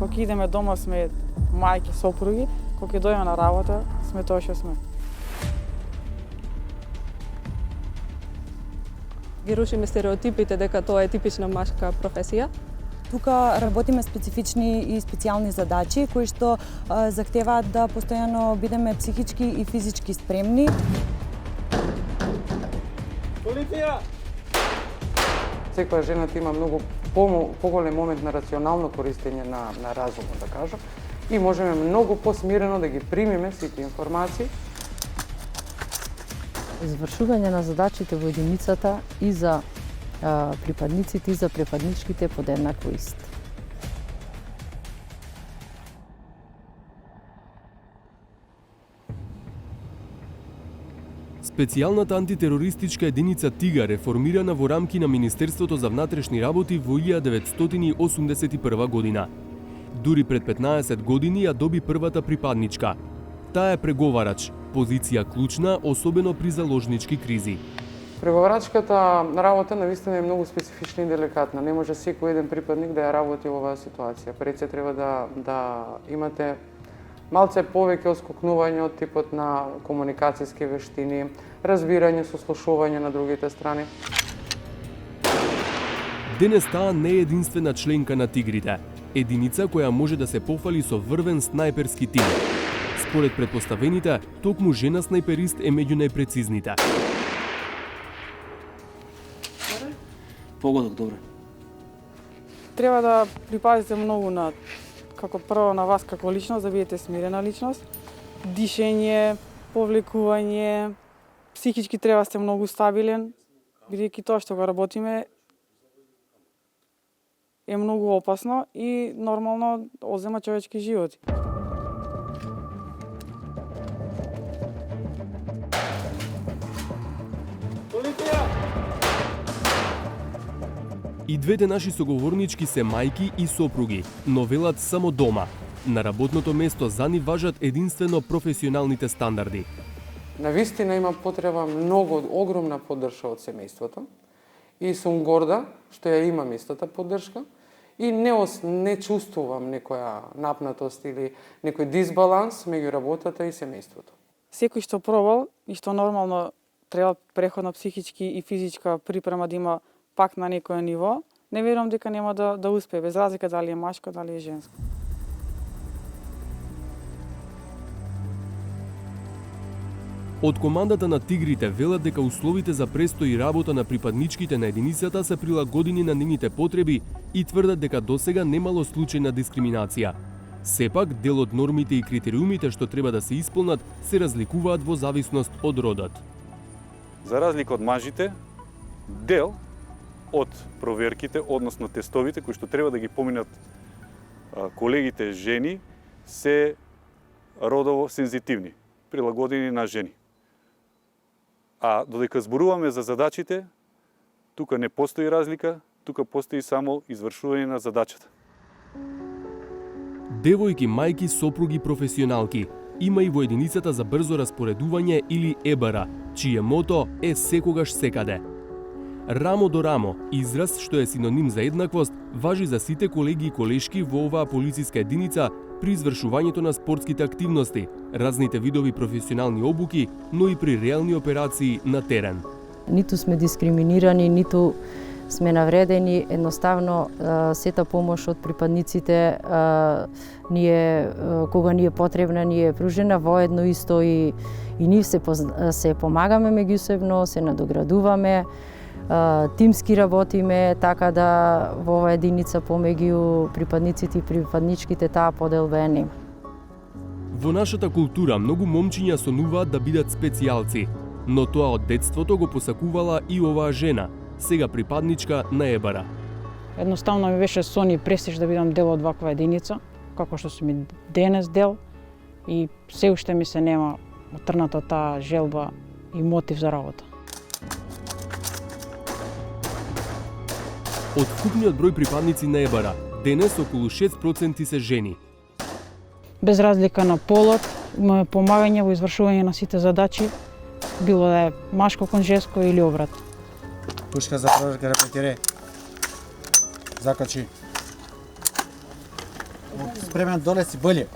Кога идеме дома сме мајки, сопруги, кога ќе дојдеме на работа сме тоа што сме. Ги рушиме стереотипите дека тоа е типична машка професија. Тука работиме специфични и специјални задачи кои што захтеваат да постојано бидеме психички и физички спремни. Полиција! Секоја жената има многу поголем момент на рационално користење на разумот, да кажам, и можеме многу посмирено да ги примиме сите информации. Извршување на задачите во единицата и за припадниците и за припадничките подеднакво ист. Специјалната антитерористичка единица Тигар е формирана во рамки на Министерството за внатрешни работи во 1981 година. Дури пред 15 години ја доби првата припадничка. Таа е преговарач, позиција клучна, особено при заложнички кризи. Преговарачката работа навистина е многу специфична и деликатна. Не може секој еден припадник да ја работи во оваа ситуација. Пред се треба да имате малце повеќе оскокнување од типот на комуникацијски вештини, разбирање, сослушување на другите страни. Денес таа не е единствена членка на Тигрите. Единица која може да се пофали со врвен снајперски тим. Според претпоставените, токму жена снајперист е меѓу најпрецизните. Погодок, добре. Треба да припазите многу на како прво на вас како личност, да бидете смирена личност, дишење, повлекување, психички треба сте многу стабилен, бидејќи тоа што го работиме е многу опасно и нормално одзема човечки животи. И двете наши соговорнички се мајки и сопруги, но велат само дома. На работното место за нив важат единствено професионалните стандарди. Навистина има потреба многу огромна поддршка од семејството и сум горда што ја имам истата поддршка и не чувствувам некоја напнатост или некој дисбаланс меѓу работата и семејството. Секој што пробал и што нормално треба преходна психички и физичка припрема да има пак на некој ниво, не верувам дека нема да успее, без разлика дали е машко, дали е женско. Од командата на Тигрите велат дека условите за престој и работа на припадничките на единицата се прилагодени на нивните потреби и тврдат дека досега немало случај на дискриминација. Сепак, дел од нормите и критериумите што треба да се исполнат се разликуваат во зависност од родот. За разлика од мажите, дел од проверките, односно тестовите кои што треба да ги поминат колегите жени, се родово сензитивни, прилагодени на жени. А додека зборуваме за задачите, тука не постои разлика, тука постои само извршување на задачата. Девојки, мајки, сопруги, професионалки. Има и во единицата за брзо распоредување или ЕБР, чие мото е секогаш секаде. Рамо до рамо, израз што е синоним за еднаквост, важи за сите колеги и колешки во оваа полициска единица при извршувањето на спортските активности, разните видови професионални обуки, но и при реални операции на терен. Ниту сме дискриминирани, ниту сме навредени, едноставно сета помош од припадниците кога ни е потребна, ни е пружена воедно исто и нив се помагаме меѓусебно, се надоградуваме, тимски работиме, така да во оваа единица помеѓу припадниците и припадничките таа поделбени. Во нашата култура многу момчиња сонуваат да бидат специјалци, но тоа од детството го посакувала и оваа жена, сега припадничка на ЕБР. Едноставно ми беше сон и престиж да бидам дел од ваква единица, како што сум и денес дел, и се уште ми се нема отрната таа желба и мотив за работа. Од вкупниот број припадници на ЕБР, денес околу 6% се жени. Без разлика на полот, имаме помагање во извршување на сите задачи, било да е машко кон женско или обрат. Пушка за проверка, репетирај. Закачи. спремен доле си болje.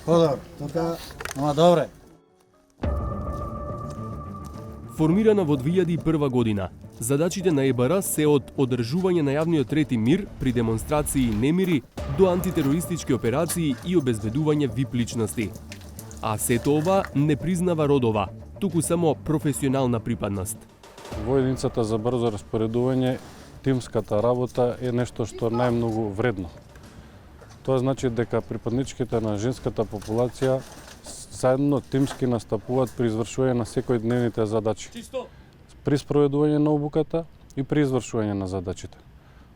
Подобро, тука, ама добре. Формирана во 2001 година, задачите на ЕБР се од одржување на јавниот ред и мир при демонстрации и немири до антитерористички операции и обезбедување VIP личности. А сето ова не признава родова, туку само професионална припадност. Во единицата за брзо распоредување, тимската работа е нешто што најмногу вредно. Тоа значи дека припадничките на женската популација заедно тимски настапуваат при извршување на секојдневните задачи. При спроведување на обуката и при извршување на задачите.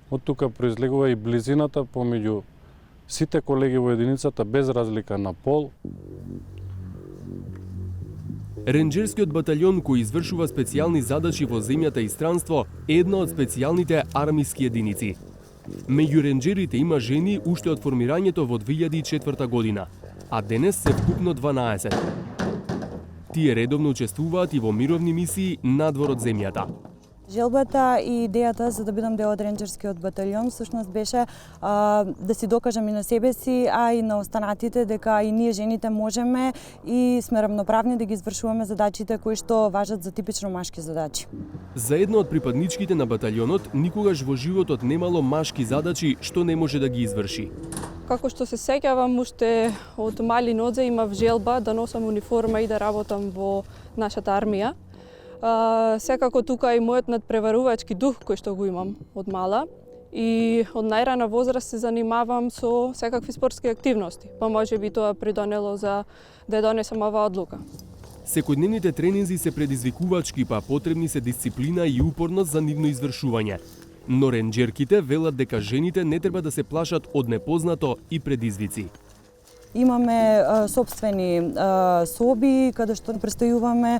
Од тука произлегува и близината помеѓу сите колеги во единицата без разлика на пол. Ренџерскиот батальон кој извршува специјални задачи во земјата и странство е една од специјалните армиски единици. Меѓу ренџерите има жени уште од формирањето во 2004 година, а денес се вкупно 12. Тие редовно учествуваат и во мировни мисии надвор од земјата. Желбата и идејата за да бидам дел од ренџерскиот батальон всушност беше да си докажам и на себе си, а и на останатите дека и ние жените можеме и сме равноправни да ги извршуваме задачите кои што важат за типично машки задачи. За едно од припадничките на батальонот никогаш во животот немало машки задачи што не може да ги изврши. Како што се сеќавам, уште од мали нозе имав желба да носам униформа и да работам во нашата армија. Секако тука и мојот надпреварувачки дух кој што го имам од мала и од најрана возраст се занимавам со секакви спортски активности, па може би тоа придонело за да ја донесам оваа одлука. Секојдневните тренинзи се предизвикувачки, па потребни се дисциплина и упорност за нивно извршување. Но ренџерките велат дека жените не треба да се плашат од непознато и предизвици. Имаме собствени соби каде што престојуваме,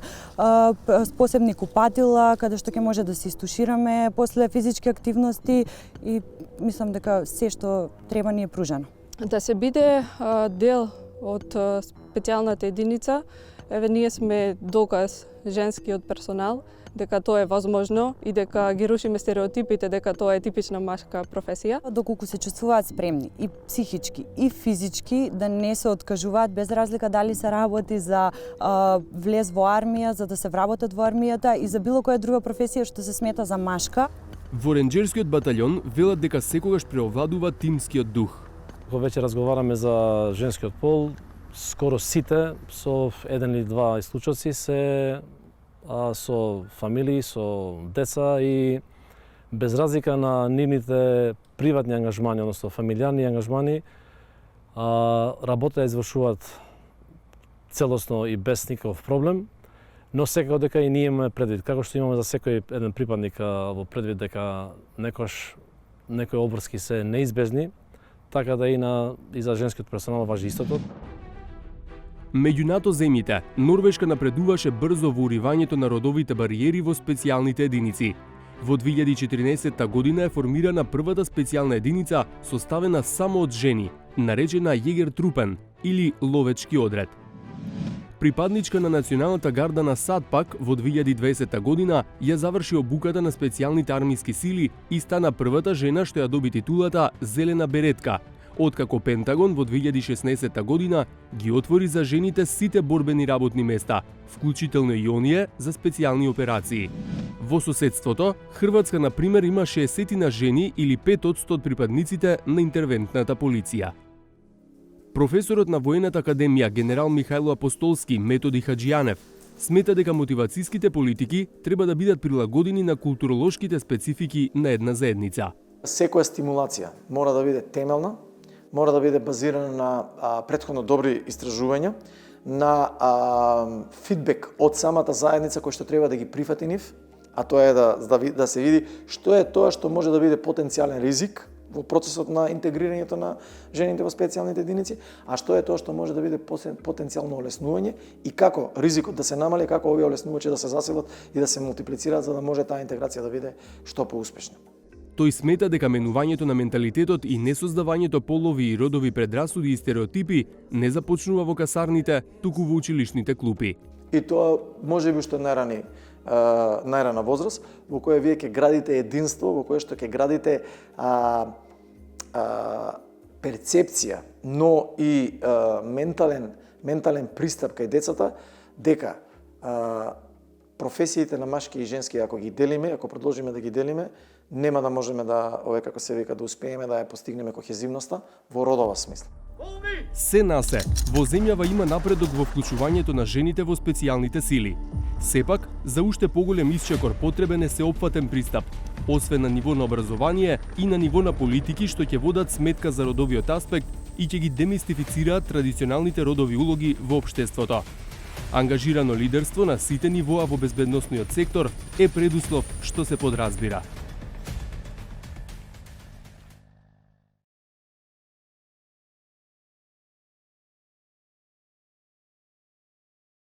посебни купатила каде што ќе може да се истушираме после физички активности и мислам дека се што треба ни е пружено. Да се биде дел од специјалната единица, еве ние сме доказ женскиот персонал дека тоа е возможно и дека ги рушиме стереотипите дека тоа е типична машка професија. Доколку се чувствуваат спремни и психички и физички да не се откажуваат без разлика дали се работи за влез во армија, за да се вработат во армијата и за било која друга професија што се смета за машка. Во ренџерскиот батальон велат дека секогаш преовладува тимскиот дух. Кога веќе разговараме за женскиот пол, скоро сите со еден или два исклучоци се со фамилии, со деца и без разлика на нивните приватни ангажмани, односно фамилијарни ангажмани, работа ја извршуваат целосно и без никаков проблем, но секако дека и ние имаме предвид, како што имаме за секој еден припадник во предвид дека некои обврски се неизбежни, така да и за женскиот персонал важи истото. Меѓу НАТО земјите, Норвешка напредуваше брзо во уривањето на родовите бариери во специјалните единици. Во 2014 година е формирана првата специјална единица составена само од жени, наречена Јегертрупен или ловечки одред. Припадничка на Националната гарда на САД пак во 2020 година ја заврши обуката на специјалните армиски сили и стана првата жена што ја доби титулата Зелена беретка, откако Пентагон во 2016 година ги отвори за жените сите борбени работни места, вклучително и оние за специјални операции. Во соседството, Хрватска, на пример, има 60 жени или 5% од припадниците на интервентната полиција. Професорот на Воената академија генерал Михајло Апостолски Методи Хаџијанев смета дека мотивацијските политики треба да бидат прилагодени на културолошките специфики на една заедница. Секоја стимулација мора да биде темелна, мора да биде базирана на претходно добри истражувања, на фидбек од самата заедница кој што треба да ги прифати нив, а тоа е да се види што е тоа што може да биде потенцијален ризик во процесот на интегрирањето на жените во специјалните единици, а што е тоа што може да биде потенцијално олеснување и како ризикот да се намали, како овие олеснувачи да се засилат и да се мултиплицираат за да може таа интеграција да биде што поуспешна. Тој смета дека менувањето на менталитетот и несоздавањето полови и родови предрасуди и стереотипи не започнува во касарните, туку во училишните клупи. И тоа може би што најрана возраст, во која вие ќе градите единство, во која што ќе градите перцепција, но и ментален пристап кај децата, дека професиите на машки и женски, ако ги делиме, ако продолжиме да ги делиме, нема да можеме да, како се вика, да успееме да ја постигнеме кохезивноста во родова смисла. Се на се, во земјава има напредок во вклучувањето на жените во специјалните сили. Сепак, за уште поголем исчекор потребен е сеопфатен пристап, освен на ниво на образование и на ниво на политики што ќе водат сметка за родовиот аспект и ќе ги демистифицираат традиционалните родови улоги во општеството. Ангажирано лидерство на сите нивоа во безбедносниот сектор е предуслов што се подразбира.